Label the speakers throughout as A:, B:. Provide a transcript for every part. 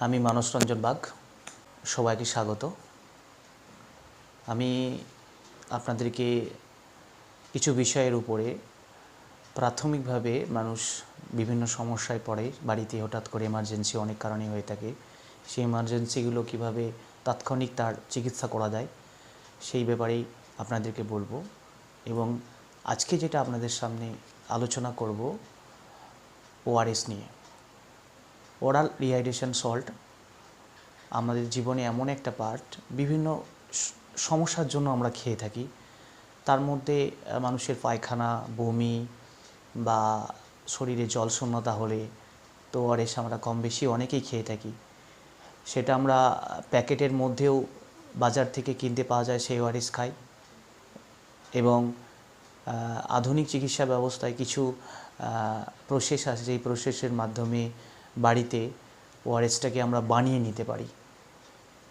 A: আমি মানস রঞ্জন বাগ, সবাইকে স্বাগত। আমি আপনাদেরকে কিছু বিষয়ের উপরে প্রাথমিকভাবে মানুষ বিভিন্ন সমস্যায় পড়ে, বাড়িতে হঠাৎ করে এমার্জেন্সি অনেক কারণে হয়ে থাকে। সেই এমার্জেন্সিগুলো কিভাবে তাৎক্ষণিক তার চিকিৎসা করা যায় সেই ব্যাপারেই আপনাদেরকে বলবো। এবং আজকে যেটা আপনাদের সামনে আলোচনা করব ওআরএস নিয়ে। ওরাল রিহাইড্রেশন সল্ট আমাদের জীবনে এমন একটা পার্ট, বিভিন্ন সমস্যার জন্য আমরা খেয়ে থাকি। তার মধ্যে মানুষের পায়খানা, বমি বা শরীরে জল শূন্যতা হলে তো ওআরএস আমরা কম বেশি অনেকেই খেয়ে থাকি। সেটা আমরা প্যাকেটের মধ্যেও বাজার থেকে কিনতে পাওয়া যায়, সেই ওআরএস খাই। এবং আধুনিক চিকিৎসা ব্যবস্থায় কিছু প্রসেস আছে, যেই প্রসেসের মাধ্যমে বাড়িতে ওআরএসটাকে আমরা বানিয়ে নিতে পারি।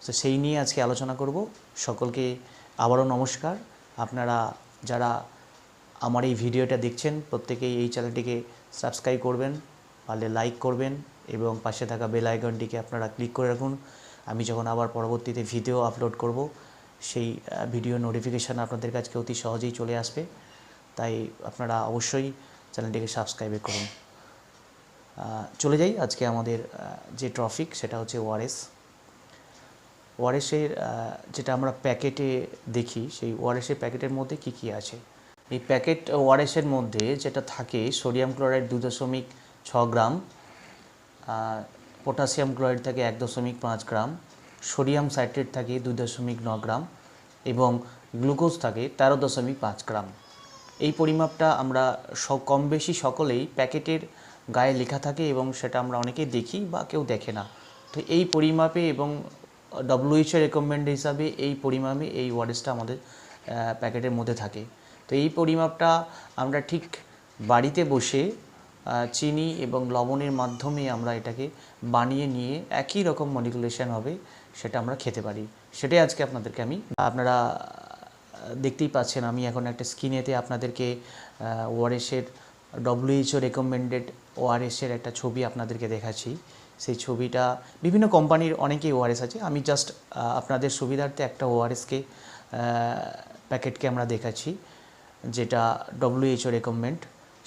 A: তো সেই নিয়ে আজকে আলোচনা করব। সকলকে আবারও নমস্কার। আপনারা যারা আমার এই ভিডিওটা দেখছেন প্রত্যেকেই এই চ্যানেলটিকে সাবস্ক্রাইব করবেন, পারলে লাইক করবেন এবং পাশে থাকা বেল আইকনটিকে আপনারা ক্লিক করে রাখুন। আমি যখন আবার পরবর্তীতে ভিডিও আপলোড করব সেই ভিডিও নোটিফিকেশান আপনাদের কাছে অতি সহজেই চলে আসবে। তাই আপনারা অবশ্যই চ্যানেলটিকে সাবস্ক্রাইব করুন। চলে যাই আজকে আমাদের যে টপিক, সেটা হচ্ছে ওআরএস। ওআরএসের যেটা আমরা প্যাকেটে দেখি, সেই ওআরএসের প্যাকেটের মধ্যে কি আছে। এই প্যাকেট ওআরএসের মধ্যে যেটা থাকে, সোডিয়াম ক্লোরাইড 2.6 গ্রাম, পটাশিয়াম ক্লোরাইড থাকে 1.5 গ্রাম, সোডিয়াম সাইট্রেট থাকে 2.9 গ্রাম এবং গ্লুকোজ থাকে 13.5 গ্রাম। এই পরিমাপটা আমরা কম বেশি সকলেই প্যাকেটের গায়ে লেখা থাকে এবং সেটা আমরা অনেকেই দেখি বা কেউ দেখে না। তো এই পরিমাপে এবং WHO রেকমেন্ড হিসাবে এই পরিমাপে এই ওআরএসটা আমাদের প্যাকেটের মধ্যে থাকে। তো এই পরিমাপটা আমরা ঠিক বাড়িতে বসে চিনি এবং লবণের মাধ্যমে আমরা এটাকে বানিয়ে নিয়ে একই রকম মলিকুলেশন হবে, সেটা আমরা খেতে পারি। সেটাই আজকে আপনাদেরকে আপনারা দেখতেই পাচ্ছেন, আমি এখন একটা স্ক্রিনেতে আপনাদেরকে ওআরএসের WHO রেকমেন্ডেড ওআরএসের একটা ছবি আপনাদেরকে দেখাচ্ছি। সেই ছবিটা বিভিন্ন কোম্পানির অনেকেই ওআরএস আছে, আমি জাস্ট আপনাদের সুবিধার্থে একটা ওআরএসকে প্যাকেটকে আমরা দেখাচ্ছি, যেটা WHO রেকমেন্ড।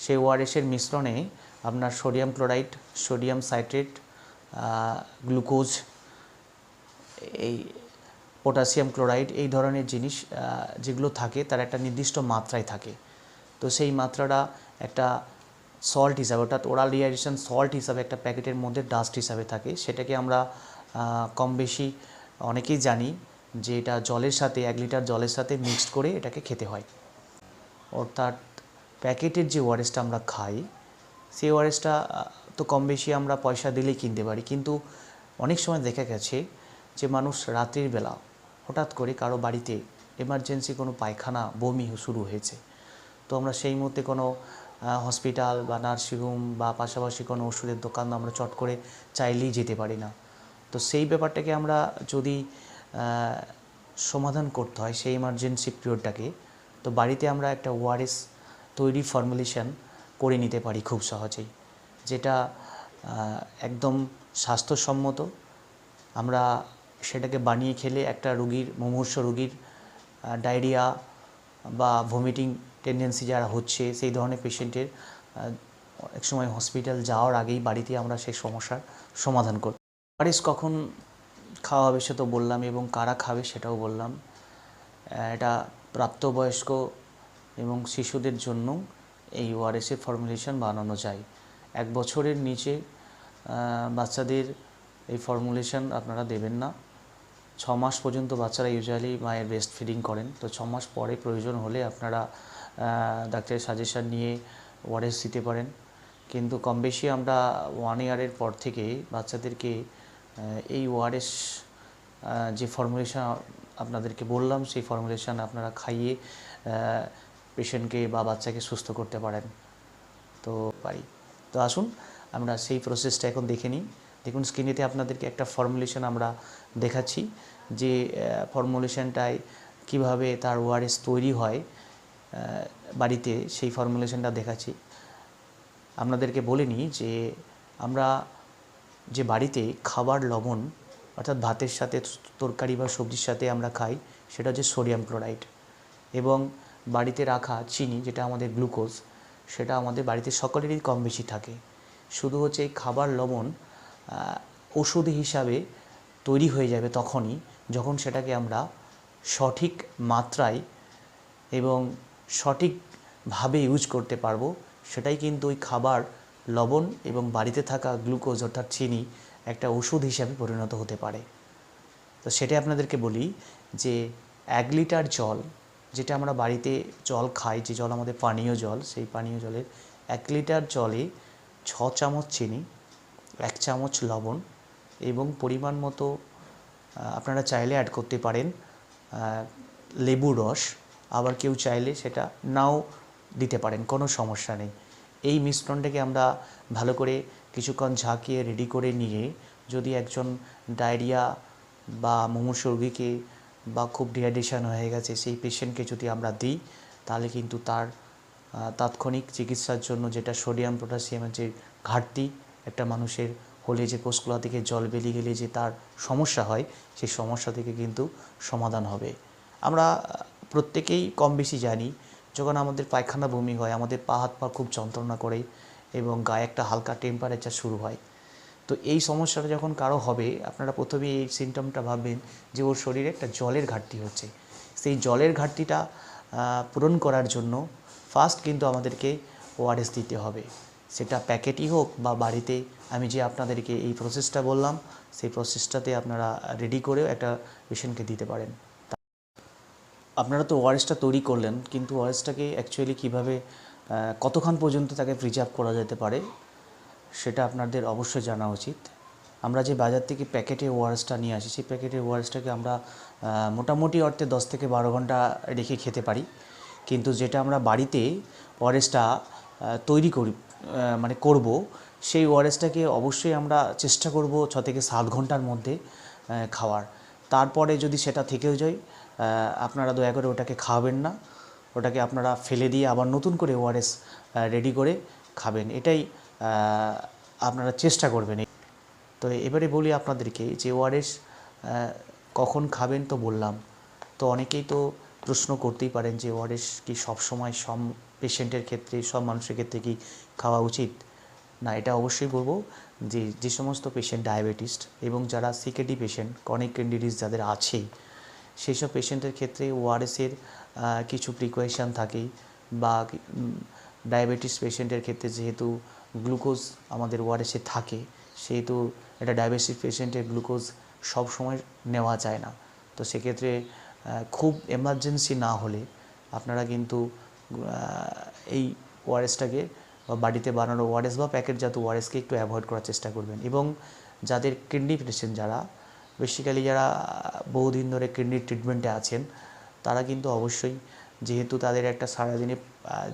A: সেই ওআরএসের মিশ্রণে আপনার sodium chloride, sodium citrate, glucose, এই পটাশিয়াম ক্লোরাইড, এই ধরনের জিনিস যেগুলো থাকে তার একটা নির্দিষ্ট মাত্রায় থাকে। তো সেই মাত্রাটা একটা সল্ট হিসাবে, অর্থাৎ ওরাল রিহাইড্রেশন সল্ট হিসাবে একটা প্যাকেটের মধ্যে ডাস্ট হিসাবে থাকে। সেটাকে আমরা কম বেশি অনেকেই জানি যে এটা জলের সাথে 1 লিটার জলের সাথে মিক্সড করে এটাকে খেতে হয়। অর্থাৎ প্যাকেটের যে ওআরএসটা আমরা খাই, সেই ওআরএসটা তো কম বেশি আমরা পয়সা দিলেই কিনতে পারি, কিন্তু অনেক সময় দেখা গেছে যে মানুষ রাত্রির বেলা হঠাৎ করে কারো বাড়িতে এমার্জেন্সি কোনো পায়খানা, বমি শুরু হয়েছে। তো আমরা সেই মুহূর্তে কোনো হসপিটাল বা নার্সিংহোম বা পাশাপাশি কোনো ওষুধের দোকান আমরা চট করে চাইলেই যেতে পারি না। তো সেই ব্যাপারটাকে আমরা যদি সমাধান করতে হয় সেই এমার্জেন্সি পিরিয়ডটাকে, তো বাড়িতে আমরা একটা ওআরএস তৈরি ফর্মুলেশন করে নিতে পারি খুব সহজেই, যেটা একদম স্বাস্থ্যসম্মত। আমরা সেটাকে বানিয়ে খেলে একটা রুগীর, মুমূর্ষ রুগীর ডায়রিয়া বা ভমিটিং টেন্ডেন্সি যারা হচ্ছে, সেই ধরনের পেশেন্টের এক সময় হসপিটাল যাওয়ার আগেই বাড়িতে আমরা সেই সমস্যার সমাধান করি। ওআরএস কখন খাওয়া হবে সে তো বললাম, এবং কারা খাবে সেটাও বললাম। এটা প্রাপ্তবয়স্ক এবং শিশুদের জন্য এই ওআরএসের ফর্মুলেশন বানানো যায়। 1 বছরের নিচে বাচ্চাদের এই ফর্মুলেশন আপনারা দেবেন না। 6 মাস পর্যন্ত বাচ্চারা ইউজুয়ালি মায়ের ব্রেস্ট ফিডিং করেন। তো 6 মাস পরে প্রয়োজন হলে আপনারা ডাক্তারের সাজেশন নিয়ে ওআরএস দিতে পারেন। কিন্তু কম বেশি আমরা 1 ইয়ারের পর থেকে বাচ্চাদেরকে এই ওআরএস যে ফর্মুলেশন আপনাদেরকে বললাম, সেই ফর্মুলেশন আপনারা খাইয়ে পেশেন্টকে বা বাচ্চাকে সুস্থ করতে পারেন। তো আসুন আমরা সেই প্রসেসটা এখন দেখে নিই। দেখুন স্ক্রিনেতে আপনাদেরকে একটা ফর্মুলেশন আমরা দেখাচ্ছি, যে ফর্মুলেশনটায় কিভাবে তার ওআরএস তৈরি হয় বাড়িতে, সেই ফর্মুলেশনটা দেখাচ্ছি। আপনাদেরকে বলে নিই যে আমরা যে বাড়িতে খাবার লবণ অর্থাৎ ভাতের সাথে তরকারি বা সবজির সাথে আমরা খাই সেটা হচ্ছে সোডিয়াম ক্লোরাইড, এবং বাড়িতে রাখা চিনি যেটা আমাদের গ্লুকোজ, সেটা আমাদের বাড়িতে সকলেরই কম বেশি থাকে। শুধু হচ্ছে এই খাবার লবণ ওষুধ হিসাবে তৈরি হয়ে যাবে তখনই যখন সেটাকে আমরা সঠিক মাত্রায় এবং সঠিকভাবে ইউজ করতে পারবো। সেটাই কিন্তু ওই খাবার লবণ এবং বাড়িতে থাকা গ্লুকোজ অর্থাৎ চিনি একটা ওষুধ হিসাবে পরিণত হতে পারে। তো সেটাই আপনাদেরকে বলি যে 1 লিটার জল, যেটা আমরা বাড়িতে জল খাই, যে জল আমাদের পানীয় জল, সেই পানীয় জলের 1 লিটার জলে 6 চামচ চিনি, 1 চামচ লবণ এবং পরিমাণ মতো আপনারা চাইলে অ্যাড করতে পারেন লেবুর রস, আবার কেউ চাইলে সেটা নাও দিতে পারেন, কোনো সমস্যা নেই। এই মিশ্রণটাকে আমরা ভালো করে কিছুক্ষণ ঝাঁকিয়ে রেডি করে নিয়ে যদি একজন ডায়রিয়া বা মুমূর্ষু রোগীকে বা খুব ডিহাইড্রেশন হয়ে গেছে সেই পেশেন্টকে যদি আমরা দিই, তাহলে কিন্তু তার তাৎক্ষণিক চিকিৎসার জন্য যেটা সোডিয়াম পটাশিয়ামের যে ঘাটতি একটা মানুষের হলে, যে কোষগুলো থেকে জল বেরিয়ে গেলে যে তার সমস্যা হয়, সেই সমস্যা থেকে কিন্তু সমাধান হবে। আমরা প্রত্যেকেই কম বেশি জানি, যখন আমাদের পায়খানা বমি হয় আমাদের পা হাত পা খুব যন্ত্রণা করে এবং গায়ে একটা হালকা টেম্পারেচার শুরু হয়। তো এই সমস্যাটা যখন কারো হবে, আপনারা প্রথমে এই সিমটমটা ভাববেন যে ওর শরীরে একটা জলের ঘাটতি হচ্ছে। সেই জলের ঘাটতিটা পূরণ করার জন্য ফার্স্ট কিন্তু আমাদেরকে ওআরএস দিতে হবে, সেটা প্যাকেটই হোক বা বাড়িতে আমি যে আপনাদেরকে এই প্রসেসটা বললাম সেই প্রসেসটাতে আপনারা রেডি করেও একটা পেশেন্টকে দিতে পারেন। আপনারা তো ওআরএসটা তৈরি করলেন, কিন্তু ওআরএসটাকে অ্যাকচুয়ালি কীভাবে কতক্ষণ পর্যন্ত তাকে প্রিজার্ভ করা যেতে পারে সেটা আপনাদের অবশ্যই জানা উচিত। আমরা যে বাজার থেকে প্যাকেটে ওআরএসটা নিয়ে আসি, সেই প্যাকেটের ওআরএসটাকে আমরা মোটামুটি অর্থে 10 থেকে 12 ঘন্টা রেখে খেতে পারি, কিন্তু যেটা আমরা বাড়িতে ওআরএসটা তৈরি করি মানে করব, সেই ওআরএসটাকে অবশ্যই আমরা চেষ্টা করব 6 থেকে 7 ঘন্টার মধ্যে খাওয়ার। তারপরে যদি সেটা থেকেও যায়, আপনারা দয়া করে ওটাকে খাওয়াবেন না, ওটাকে আপনারা ফেলে দিয়ে আবার নতুন করে ওআরএস রেডি করে খাবেন, এটাই আপনারা চেষ্টা করবেন। তো এবারে বলি আপনাদেরকে যে ওআরএস কখন খাবেন তো বললাম, তো অনেকেই তো প্রশ্ন করতেই পারেন যে ওআরএস কি সবসময় সব পেশেন্টের ক্ষেত্রে, সব মানুষের ক্ষেত্রে কি খাওয়া উচিত? না, এটা অবশ্যই বলবো যে যে সমস্ত পেশেন্ট ডায়াবেটিস এবং যারা CKD patient, chronic kidney disease যাদের আছে, সেই সব পেশেন্টের ক্ষেত্রে ওআরএসের কিছু প্রিকশন থাকে, বা ডায়াবেটিস পেশেন্টের ক্ষেত্রে যেহেতু গ্লুকোজ আমাদের ওআরএসে থাকে, সেহেতু এটা ডায়াবেটিস পেশেন্টের গ্লুকোজ সব সময় নেওয়া যায় না। তো সেক্ষেত্রে খুব এমার্জেন্সি না হলে আপনারা কিন্তু এই ওআরএসটাকে বা বাড়িতে বানানো ওআরএস বা প্যাকেটজাত ওআরএসকে একটু অ্যাভয়েড করার চেষ্টা করবেন। এবং যাদের কিডনি পেশেন্ট, যারা বেসিক্যালি যারা বহুদিন ধরে কিডনির ট্রিটমেন্টে আছেন, তারা কিন্তু অবশ্যই, যেহেতু তাদের একটা সারাদিনে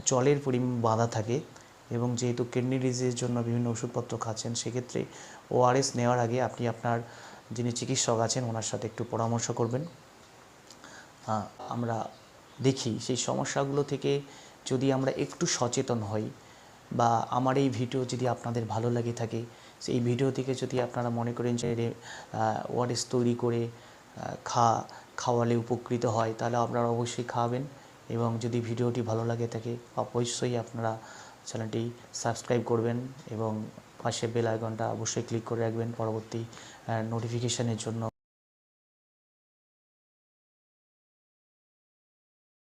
A: জলের পরিমাণ বাঁধা থাকে এবং যেহেতু কিডনি ডিজিজের জন্য বিভিন্ন ওষুধপত্র খাচ্ছেন, সেক্ষেত্রে ওআরএস নেওয়ার আগে আপনি আপনার যিনি চিকিৎসক আছেন ওনার সাথে একটু পরামর্শ করবেন। আমরা দেখি সেই সমস্যাগুলো থেকে যদি আমরা একটু সচেতন হই, বা আমার এই ভিডিও যদি আপনাদের ভালো লাগে থাকে, সেই ভিডিও থেকে যদি আপনারা মনে করেন যে ওআরএস তৈরি করে খাওয়ালে উপকৃত হয়, তাহলে আপনারা অবশ্যই খাওয়াবেন। এবং যদি ভিডিওটি ভালো লাগে থাকে অবশ্যই আপনারা চ্যানেলটি সাবস্ক্রাইব করবেন এবং পাশে বেল আইকনটা অবশ্যই ক্লিক করে রাখবেন পরবর্তী নোটিফিকেশানের জন্য।